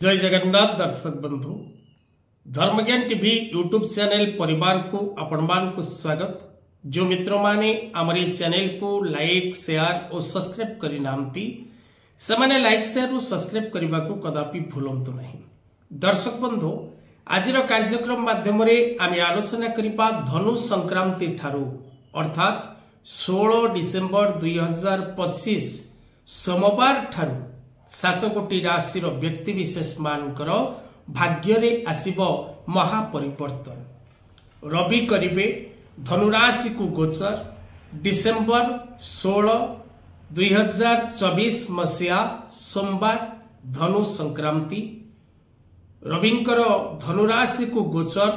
जय जगन्नाथ दर्शक बंधु धर्मज्ञान टीवी यूट्यूब चैनल परिवार को आपण को स्वागत। जो मित्र माने आमर चैनल को लाइक शेयर और सब्सक्राइब करि नांती सेमाने लाइक शेयर और सब्सक्राइब करने को कदापि भूलंतु नहीं। दर्शक बंधु आज कार्यक्रम माध्यम आम आलोचना करबा धनु संक्रांति ठारू अर्थात 16 डिसेम्बर 2025 सोमवार ठारू 7 कोटी राशि व्यक्ति विशेष मानकर भाग्य रे आसिब महापरिवर्तन। रवि करिवे धनुराशि को गोचर डिसेम्बर 16 2024 मसीहा सोमवार धनु संक्रांति। रविंकर धनुराशि को गोचर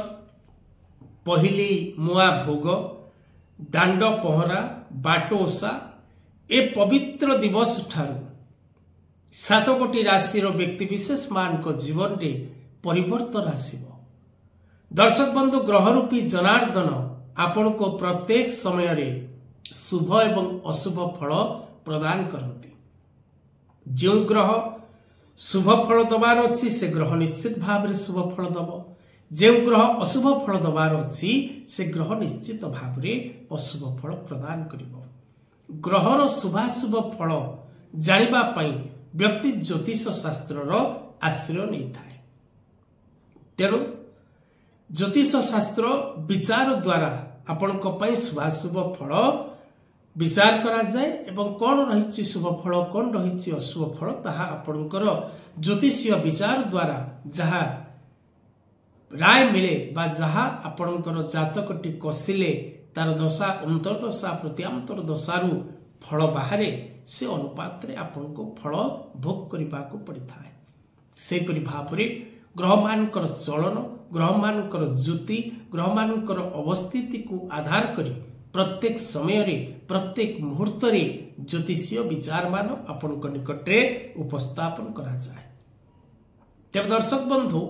पहली मुआ भोग दांड पहरा बाटोसा ए पवित्र दिवस ठारू 7 कोटी राशि व्यक्ति विशेष मान को जीवन रे परिवर्तन आसिबो। दर्शक बंधु ग्रह रूपी जनार्दन आपण को प्रत्येक समय रे शुभ एवं अशुभ फल प्रदान करती। जो ग्रह शुभ फल दबार अच्छी से ग्रह निश्चित भाव रे शुभ फल दब, जो ग्रह अशुभ फल दबार अच्छी से ग्रह निश्चित भाव रे अशुभ फल प्रदान करिबो। ग्रहर शुभाशुभ फल जानिबा पई व्यक्ति ज्योतिष शास्त्र आश्रय नहीं थाए। तेणु ज्योतिष शास्त्र विचार द्वारा आपण शुभाशुभ फल विचार करा जाए एवं कौन रही शुभ फल कौन रही अशुभ फल ताहा आपणकर ज्योतिषीय विचार द्वारा जहा राय मिले बा जहा आपणकर जातकटी कषिले तार दशा अंतर्दशा प्रत्यांतर दशारू फल बाहरे से अनुपात रे आपन को फल भोग करने को पड़ी थाए। से परि भाव रे ग्रह मानकर चलन ग्रह मानकर ज्योति ग्रह मानकर अवस्थिति को आधार करी प्रत्येक समय रे प्रत्येक मुहूर्त रे ज्योतिषीय विचार मान आपन को निकट रे उपस्थापन करा जाए। तब दर्शक बंधु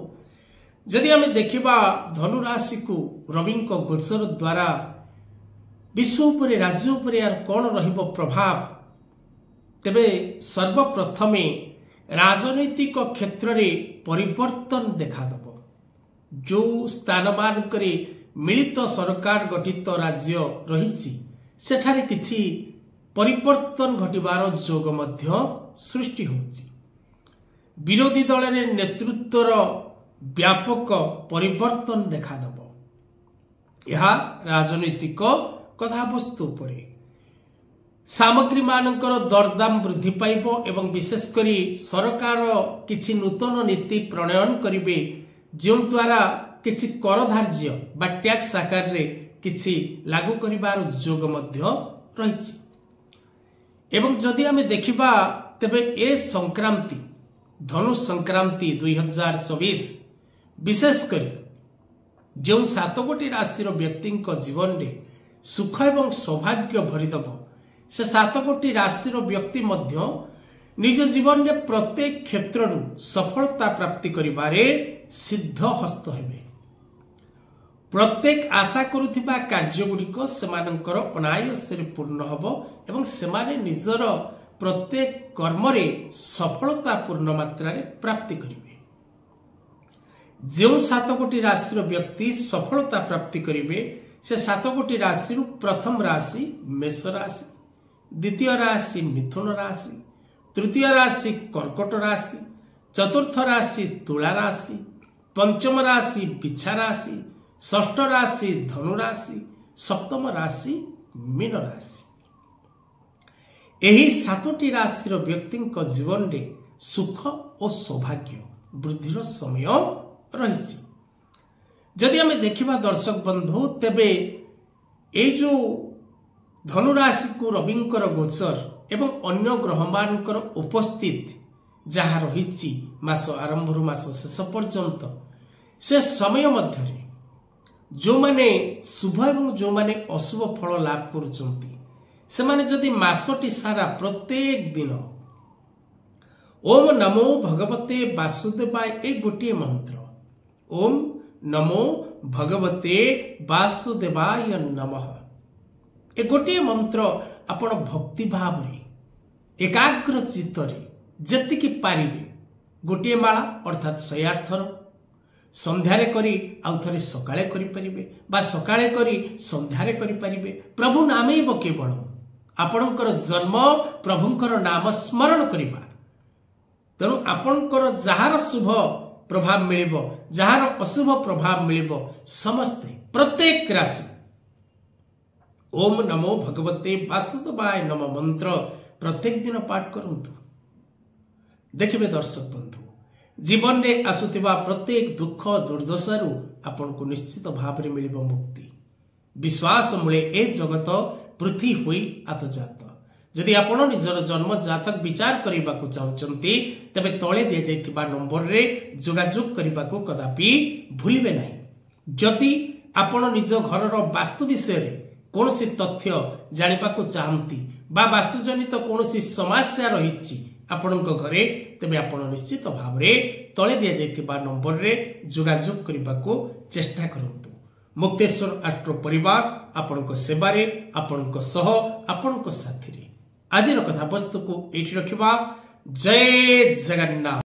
यदि आम देखिबा धनु राशि को रवि गोचर द्वारा विश्व उपरे राज्य उपरे यार कौन रहिबो प्रभाव, तेबे सर्वप्रथमे राजनैतिक क्षेत्र रे परिवर्तन देखा दबो। जो स्थान मानकरे मिलित सरकार गठित राज्य रहिछि सेठारे किछि परिवर्तन घटिबार जोग मध्य सृष्टि होछि। विरोधी दल रे नेतृत्वर व्यापक परिवर्तन देखा दबो। यह राजनैतिक कथावस्तु उपरे सामग्री मानकर दरदाम वृद्धि पाइबो एवं विशेष करी सरकार किछि नूतन नीति प्रणयन करिवे जो द्वारा किछि कर धार्य बा टैक्स आकार रे किछि लागू करिबार जोग मध्य रहिछि। एवं जदि आमे देखिबा तबे ए संक्रांति धनु संक्रांति 2024 विशेष करी जो 7 कोटी राशि व्यक्ति जीवन रे सुख एवं सौभाग्य भरिदब से 7 कोटी राशि व्यक्ति मध्य निज जीवन रे प्रत्येक क्षेत्र सफलता प्राप्ति करिबारे सिद्ध हस्त हेबे। प्रत्येक आशा करुथिबा कार्य गुड़िक सेमानंकर अनायास रे पूर्ण हबो एवं सेमाने निजर प्रत्येक कर्म रे सफलता पूर्ण मात्रा रे प्राप्ति करिवे। जो 7 कोटी राशि व्यक्ति सफलता प्राप्ति करिवे से 7 कोटी राशि प्रथम राशि मेष राशि, द्वितीय राशि मिथुन राशि, तृतीय राशि कर्कट राशि, चतुर्थ राशि तुला राशि, पंचम राशि बिछा राशि, षष्ठ राशि धनु राशि, सप्तम राशि मीन राशि। एही 7टी राशि व्यक्ति जीवन रे सुख और सौभाग्य वृद्धिर समय रही। जदि आमे देखिबा दर्शक बंधु तेबे ए जो धनु राशि को रविंकर गोचर एवं अन्य ग्रह मानकर उपस्थित जहाँ रही मास आरंभ मास शेष पर्यंत से समय मध्य जो माने शुभ एवं जो माने अशुभ फल लाभ करुचंती से माने जदि मासटी सारा प्रत्येक दिन ओम नमो भगवते वासुदेवाय एक गोटे मंत्र ओम नमो भगवते वासुदेवाय नमः ए गोटे मंत्र आपण भक्ति भाव रे एकाग्र चित्त रे जति पारिबे गोटे माला अर्थात 108 थर संध्यारे करी आउ थरे सकाळे करि परिबे बा सकाळे करी संध्यारे करि परिबे। प्रभु नामैव केवल आपणकर जन्म प्रभुंकर नाम स्मरण करिबा। तेणु आपणकर जहार शुभ प्रभाव मिलिबो जहार अशुभ प्रभाव मिलिबो समस्ते प्रत्येक राशि ओम नमो भगवते वासुदेवाय नमो मंत्र प्रत्येक दिन पाठ करंतु। देखिबे दर्शक बंधु जीवन में आसुथिबा प्रत्येक दुख दुर्दशारू आपन को निश्चित भाव में मिलिबो मुक्ति। विश्वास मूले ए जगत पृथ्वी हुई आतजात। जदि आपण निजर जन्म जातक विचार करने को चाहते तेबे तले दि जाइथिबा नंबर रे जोगाजोग करने को कदापि भूलिबे नहीं। जदि आपण निज घरर वास्तु विषय रे कौनसी तथ्य जानिबा को चाहती बा वास्तुजनित कौनसी समस्या रही आपणक घरे तेबे आपण निश्चित भाव रे तले दि जाइथिबा नंबर रे जोगाजोग करने को चेष्टा करंतु। मुक्तेश्वर आस्ट्रो परिवार आपणक सेवारे आपणक सह आपणक साथी रे। आज कथा वस्तु को एठी रखिबा। जय जगन्नाथ।